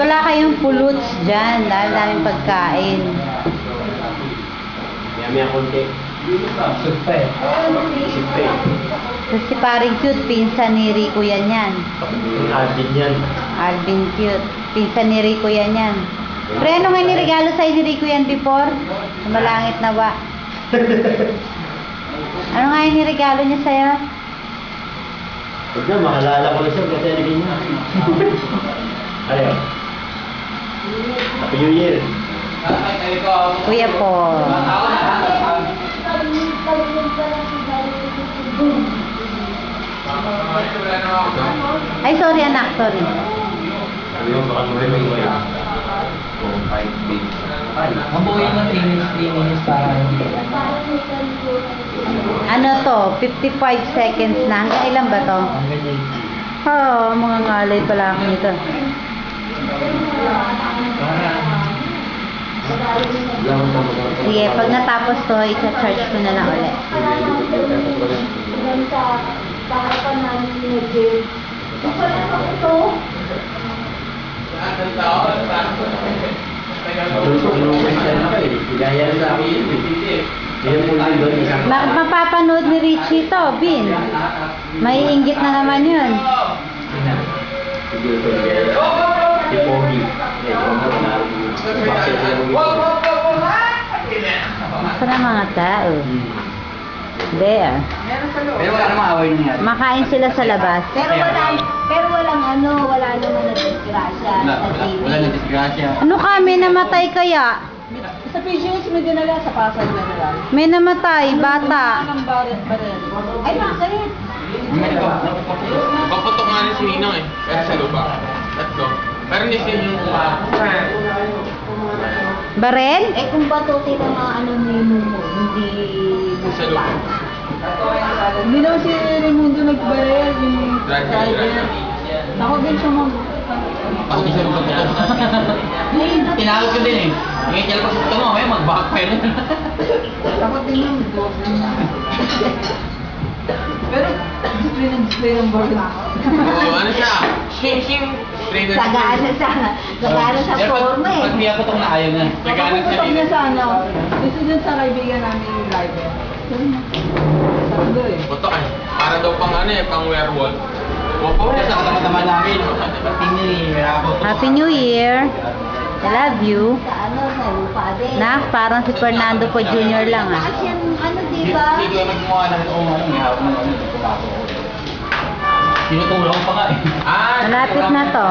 wala kayong puluts dyan dahil daming pagkain. May konti. Sugpa eh. Tapos si paring cute, pinsan ni Rico yan. Alvin yan. Alvin cute. Pinsan ni Rico yan. Pre, ano nga niregalo sa'yo ni Rico yan before? Sa malangit na ba? Ano nga yung niregalo niya sa'yo? Huwag na, makalala ko na siya. Kasi alagay niya. Ano? Happy New Year. Kuya po. Ay, sorry anak, sorry. Baka may wala. Mabuhay ng 3 minutes para hindi. Ano to? 55 seconds na. Hanggang ilan ba to? Oo, mga ngalay pala ako nito. Sige, pag natapos to, i-charge ko na lang ulit. Mapapanood ni Richie to, Bin. May inggit na naman yun. Si Pogi. Basta na mga tao. There. Pero wala namang away nangyari. Makain sila sa labas. Pero walang wala naman na disgrasya sa TV. Wala na disgrasya. Ano kami namatay kaya? Sa PGS may dinala sa Pasay na nila. May namatay, bata. Ang baril. Ay, bakit? Paputok nga rin si Ninang eh. Pero sa lupa. Tatlo. Pero hindi siya yung Barel? Eh kung batutin ang mga nimo mo, hindi mo sa lupa. Hindi daw si Raimundo nagbaril, yung Driver. Ako din siya Ako din siya magpaputok. Tinalo ko din eh. Ngayon kaya pag puto mo, may mag-backfire. Ako din yung Pero display ng baril. Oo, ano siya? Shim. Trainer. Sagana sa forma eh. Pag niya putok na ayaw na. Nagana sa Puputok niya linis. sa ano. Gusto dyan sa kaibigan namin yung driver. Sabi eh. Putok eh. Para daw pang ano eh, pang werewolf. Opo. Sa katama namin. Happy New Year. I love you. Sa sa lupa din. Nak, parang si Fernando po Jr. lang ah. Taas yan, diba? Hindi ko nagmukha ng may hawak ng pumato. Tinutulong pa nga eh. Ah, Malapit na to.